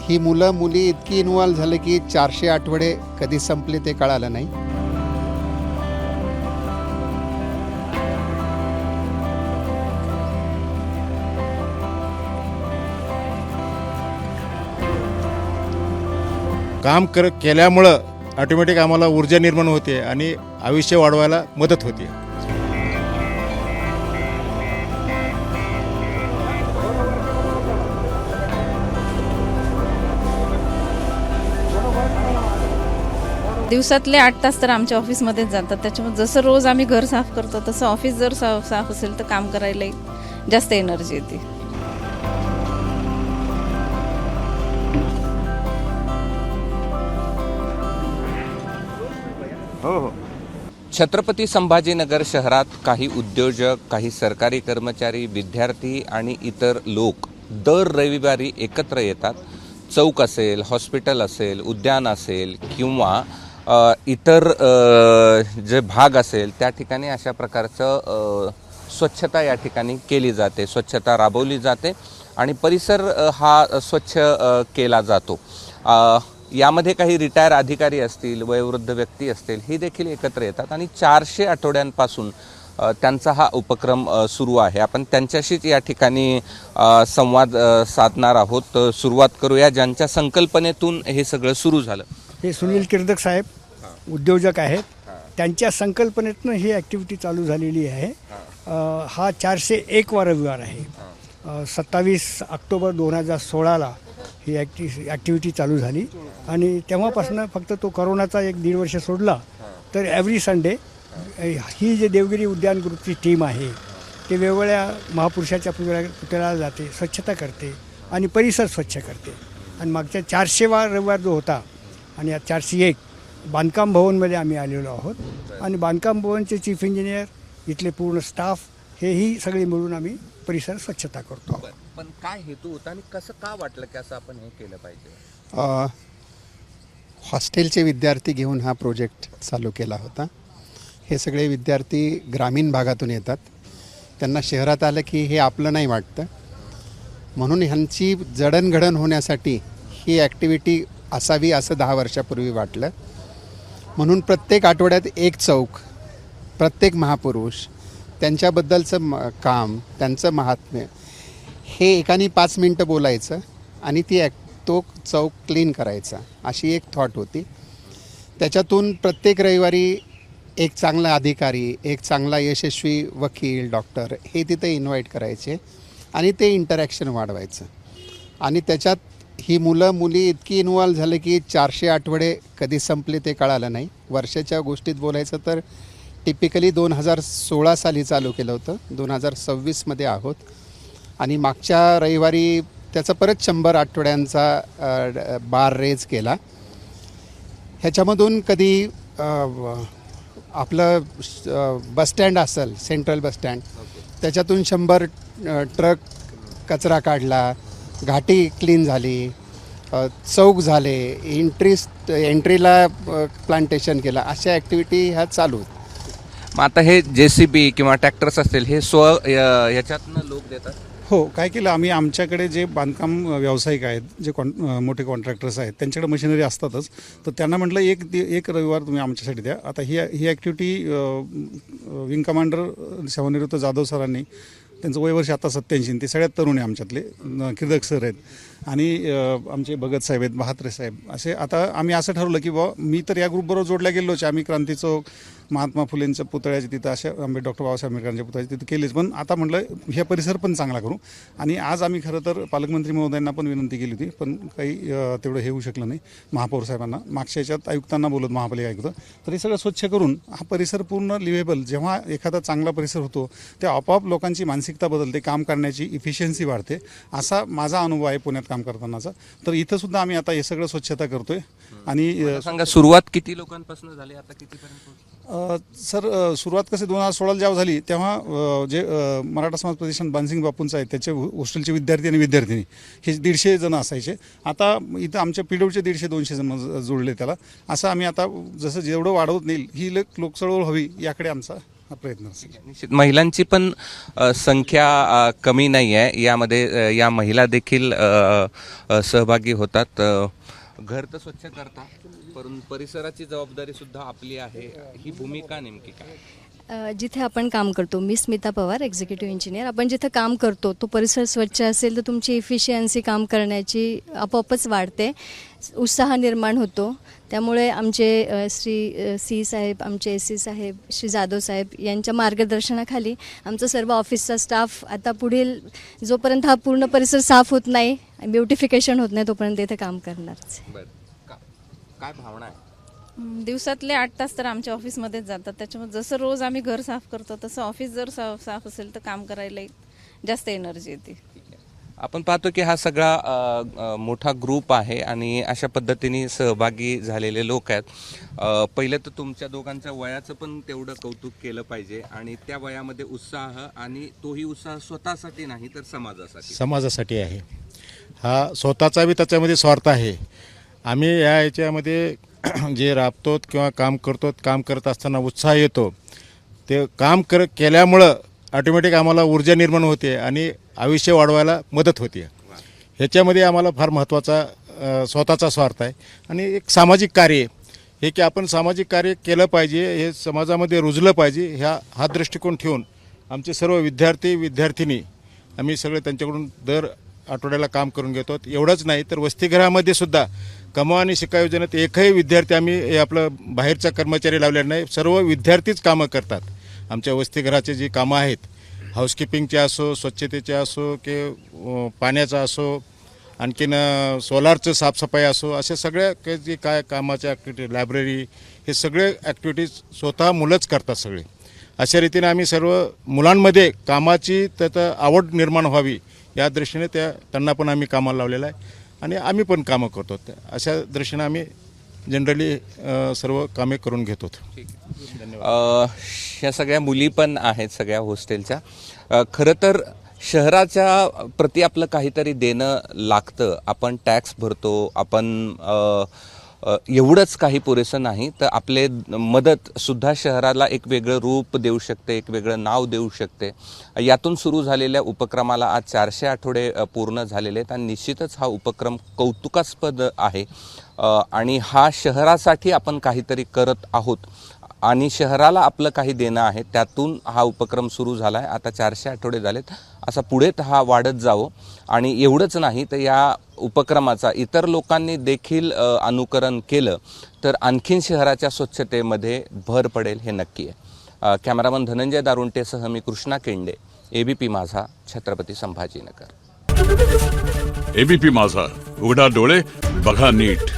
ही मुलं मुली इतकी इन्व्हॉल्व झाले की 400 आठवडे कधी संपले ते कळालं नाही. काम केल्यामुळं ऑटोमॅटिक आम्हाला ऊर्जा निर्माण होते आणि आयुष्य वाढवायला मदत होते. दिवसातले 8 तास तर आमच्या ऑफिसमध्येच जातात. त्याच्यामुळे जसं रोज आम्ही घर साफ करतो तसं ऑफिस जर साफ असेल तर काम करायला जास्त एनर्जी येते. छत्रपती संभाजीनगर शहरात काही उद्योजक, काही सरकारी कर्मचारी, विद्यार्थी आणि इतर लोक दर रविवारी एकत्र येतात. चौक असेल, हॉस्पिटल असेल, उद्यान असेल किंवा इतर जे भाग असेल त्या ठिकाणी अशा प्रकारचं स्वच्छता या ठिकाणी केली जाते, स्वच्छता राबवली जाते आणि परिसर हा स्वच्छ केला जातो. यामध्ये काही रिटायर अधिकारी असतील, वयोवृद्ध व्यक्ती असतील, ही देखील एकत्र येतात आणि 400 आठवड्यांपासून त्यांचा हा उपक्रम सुरू आहे. आपण त्यांच्याशीच या ठिकाणी संवाद साधणार आहोत. सुरुवात करूया ज्यांच्या संकल्पनेतून हे सगळं सुरू झालं. हे सुनील किर्दक साहेब उद्योजक आहेत. त्यांच्या संकल्पनेतनं ही ॲक्टिव्हिटी चालू झालेली आहे. हा 401वा रविवार आहे. 27 ऑक्टोबर 2016ला ही ॲक्टिव्हिटी चालू झाली आणि तेव्हापासून फक्त तो करोनाचा 1-1.5 वर्ष सोडला तर एव्हरी संडे ही जे देवगिरी उद्यान ग्रुपची टीम आहे ते वेगवेगळ्या महापुरुषाच्या पुतळ्याला जाते, स्वच्छता करते आणि परिसर स्वच्छ करते. आणि मागच्या 400वा रविवार जो होता आणि या 401 बांधकाम भवनमध्ये आम्ही आलेलो आहोत आणि बांधकाम भवनचे चीफ इंजिनियर, इथले पूर्ण स्टाफ हेही सगळे मिळून आम्ही परिसर स्वच्छता करतो. पण काय हेतू होता आणि कसं का वाटलं की असं आपण हे केलं पाहिजे? हॉस्टेलचे विद्यार्थी घेऊन हा प्रोजेक्ट चालू केला होता. हे सगळे विद्यार्थी ग्रामीण भागातून येतात. त्यांना शहरात आलं की हे आपलं नाही वाटतं, म्हणून ह्यांची जडणघडण होण्यासाठी ही ॲक्टिव्हिटी असावी असं 10 वर्षापूर्वी वाटलं. म्हणून प्रत्येक आठवड्यात एक चौक, प्रत्येक महापुरुष, त्यांच्याबद्दलचं काम, त्यांचं महात्म्य हे एकाने 5 मिनटं बोलायचं आणि तो चौक क्लीन करायचा, अशी एक थॉट होती. त्याच्यातून प्रत्येक रविवारी एक चांगला अधिकारी, एक चांगला यशस्वी वकील, डॉक्टर हे तिथे इन्व्हाइट करायचे आणि ते इंटरॅक्शन वाढवायचं. आणि त्याच्यात ही मुलं मुली इतकी इन्व्हॉल्व झाले की 400 आठवडे कधी संपले ते कळालं नाही. वर्षाच्या गोष्टीत बोलायचं तर टिपिकली 2016 साली चालू केलं होतं. 2026मध्ये आहोत आणि मागच्या रविवारी त्याचा परत 100 आठवड्यांचा बार रेज केला. ह्याच्यामधून कधी आपलं बसस्टँड असेल, सेंट्रल बसस्टँड, त्याच्यातून 100 ट्रक कचरा काढला, घाटी क्लीन झाली, चौक झाले, एंट्रीला प्लांटेशन केलं. अशा ॲक्टिव्हिटी ह्या चालू आहेत. मग आता हे JCB किंवा ट्रॅक्टर्स असतील हे ह्याच्यातनं लोक देतात? हो, काय केलं आम्ही, आमच्याकडे जे बांधकाम व्यावसायिक आहेत, जे मोठे कॉन्ट्रॅक्टर्स आहेत, त्यांच्याकडे मशिनरी असतातच. तर त्यांना म्हटलं एक रविवार तुम्ही आमच्यासाठी द्या. आता ही ॲक्टिव्हिटी विंग कमांडर सेवानिवृत्त जाधव सरांनी, त्यांचं वयवर्ष आता 87, ते सगळ्यात तरुण आहे आमच्यातले, किर्दक सर आहेत आणि आमचे भगत साहेब आहेत, बहात्रे साहेब, असे. आता आम्ही असं ठरवलं की मी तर या ग्रुपबरोबर जोडल्या गेलोच. आम्ही क्रांती चौक, महात्मा फुलेंच्या पुतळ्याचे तिथं, अशा डॉक्टर बाबासाहेब आंबेडकरांच्या पुतळ्याचे तिथं केलेच. पण आता म्हटलं हे परिसर पण चांगला करू. आणि आज आम्ही खरं तर पालकमंत्री महोदयांना पण विनंती केली होती, पण काही तेवढं हे होऊ शकलं नाही. महापौर साहेबांना मागच्या याच्यात आयुक्तांना बोलत, महापालिका आयुक्त, तर हे सगळं स्वच्छ करून हा परिसर पूर्ण लिव्हेबल. जेव्हा एखादा चांगला परिसर होतो तेव्हा आपोआप लोकांची मानसिकता बदलते, काम करण्याची इफिशियन्सी वाढते. असा माझा अनुभव आहे पुण्यात काम करतानाचा. तर इथं सुद्धा आम्ही आता हे सगळं स्वच्छता करतोय. आणि सांगा, सुरुवात किती लोकांपासून झाली, आता कितीपर्यंत? सर, सुरुवात कशी 2016 जेव्हा झाली तेव्हा जे मराठा समाज प्रतिष्ठान बानसिंग बापूंचं आहे त्याचे हॉस्टेलचे विद्यार्थी आणि विद्यार्थिनी हे 150 जण असायचे. आता इथं आमच्या PWचे 150-200 जण जोडले त्याला. असं आम्ही आता जसं जेवढं वाढवत नेईल ही लोकचळवळ हवी याकडे आमचा हा प्रयत्न असेल. निश्चित महिलांची पण संख्या कमी नाही आहे यामध्ये. या महिला देखील सहभागी होतात. घर तर स्वच्छ करता, परंतु परिसराची जबाबदारी सुद्धा आपली आहे. ही भूमिका नेमकी काय? जिथे आपण काम करतो, मी स्मिता पवार, एक्झिक्युटिव्ह इंजिनियर. आपण जिथे काम करतो तो परिसर स्वच्छ असेल तर तुमची इफिशियन्सी काम करण्याची आपोआपच वाढते, उत्साह निर्माण होतो. त्यामुळे आमचे श्री सी साहेब, आमचे एस सी साहेब, श्री जाधव साहेब यांच्या मार्गदर्शनाखाली आमचा सर्व ऑफिसचा स्टाफ आता पुढील जोपर्यंत हा पूर्ण परिसर साफ होत नाही, ब्युटिफिकेशन होत नाही, तोपर्यंत इथे काम करणारच. काय भावना आहे? दिवसातले 8 तास तर आमच्या ऑफिसमध्येच जातात. त्याच्यामुळे जसं रोज आम्ही घर साफ करतो तसं ऑफिस जर साफ असेल तर काम करायला जास्त एनर्जी येते. आपण पाहतो की हा सगळा मोठा ग्रुप आहे आणि अशा पद्धतीने सहभागी झालेले लोक आहेत. पहिलं तर तुमच्या दोघांच्या वयाचं पण तेवढं कौतुक केलं पाहिजे आणि त्या वयामध्ये उत्साह, आणि तोही उत्साह स्वतःसाठी नाही तर समाजासाठी आहे. हा स्वतःचा बी त्याच्यामध्ये स्वार्थ आहे. आम्ही याच्यामध्ये जे राबतो किंवा काम करतो, काम करत असताना उत्साह येतो. ते काम केल्यामुळं ऑटोमॅटिक आम्हाला ऊर्जा निर्माण होते आणि आयुष्य वाढवायला मदत होते. ह्याच्यामध्ये आम्हाला फार महत्त्वाचा स्वतःचा स्वार्थ आहे. आणि एक सामाजिक कार्य हे की आपण सामाजिक कार्य केलं पाहिजे, हे समाजामध्ये रुजलं पाहिजे, हा दृष्टिकोन ठेवून आमचे सर्व विद्यार्थी आम्ही सगळे त्यांच्याकडून दर आठवड्याला काम करून घेतो. एवढंच नाही तर वसतिगृहामध्ये सुद्धा कमावा आणि शिका योजनेत एकही विद्यार्थी आम्ही हे आपलं बाहेरचा कर्मचारी लावलेला नाही. सर्व विद्यार्थीच कामं करतात. आमच्या वसतिगृहाचे जी कामं आहेत, हाऊसकीपिंगचे असो, स्वच्छतेचे असो, की पाण्याचं असो, आणखीन सोलारचं साफसफाई असो, अशा सगळ्या जे काय कामाच्या ॲक्टिव्हिटी, लायब्ररी, हे सगळे ॲक्टिव्हिटीज स्वतः मुलंच करतात सगळे. अशा रीतीने आम्ही सर्व मुलांमध्ये कामाची त्याचं आवड निर्माण व्हावी या दृष्टीने त्यांना पण आम्ही कामाला लावलेलं आहे आणि आम्ही पण कामं करतो. अशा दृष्टीने आम्ही जनरली सर्व कामे करून घेतो. ह्या सगळ्या मुली पण आहेत सगळ्या हॉस्टेलच्या. खरं तर शहराच्या प्रति आपलं काहीतरी देणं लागतं. आपण टॅक्स भरतो, आपण एवढंच काही पुरेसं नाही तर आपले मदत सुद्धा शहराला एक वेगळं रूप देऊ शकते, एक वेगळं नाव देऊ शकते. यातून सुरू झालेल्या उपक्रमाला आज 400 आठवडे पूर्ण झालेले आहेत आणि निश्चितच हा उपक्रम कौतुकास्पद आहे. आणि हा शहरासाठी आपण काहीतरी करत आहोत आणि शहराला आपलं काही देणं आहे, त्यातून हा उपक्रम सुरू झाला आहे. आता 400 आठवडे झालेत. असा पुढे हा वाढत जावं. आणि एवढंच नाही तर या उपक्रमाचा इतर लोकांनी देखील अनुकरण केलं तर आणखीन शहराच्या स्वच्छतेमध्ये भर पडेल, हे नक्की आहे. कॅमेरामन धनंजय दारुंटेसह मी कृष्णा केंडे, एबीपी माझा, छत्रपती संभाजीनगर. एबीपी माझा, उघडा डोळे बघा नीट.